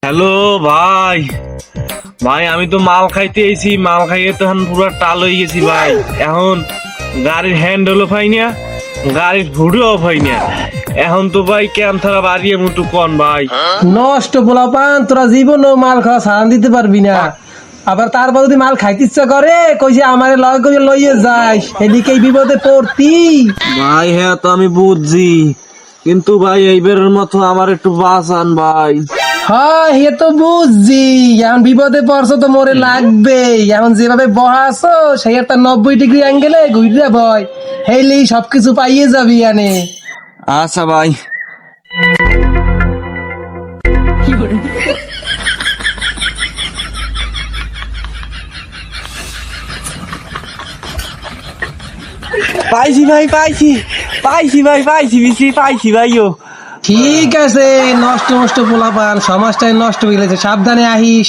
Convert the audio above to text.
Hello ভাই, ভাই আমি তো মাল খাইতে এসি, মাল খাইয়ে তো এখন পুরো টাল হয়ে গেছি ভাই। এখন গাড়ির হ্যান্ডেলও পাই না, গাড়ির হুডও পাই না। এখন তো ভাই ক্যাম ছাড়া বাড়িয়ে মুটু কন ভাই। নষ্ট পোলাপান, তোরা জীবনও মাল খাওয়া সারান দিতে পারবি না। আবার তারপর যদি মাল খাইতে ইচ্ছা করে কইছে আমারে লয় করে লইয়ে যাস, এদিকে এই বিপদে পড়তি। ভাই হ্যাঁ তো আমি বুঝছি, কিন্তু ভাই এইবারের মতো আমার একটু বাঁচান ভাই। হ্যাঁ হে তো বুঝছি, এখন বিপদে পড়ছো তো মোরে লাগবে। এখন যেভাবে বহাছো সেই একটা 90 ডিগ্রি অ্যাঙ্গেলে ঘুরে ভয় হেইলেই সবকিছু পাইয়ে যাবি আনে। আচ্ছা ভাই। পাইছি ভাই, পাইছি পাইছি ভাই, পাইছি বিসি, পাইছি ভাইও। ঠিক আছে, নষ্ট নষ্ট পোলাপান সমাজটাই নষ্ট হয়ে গেছে, সাবধানে আহিস।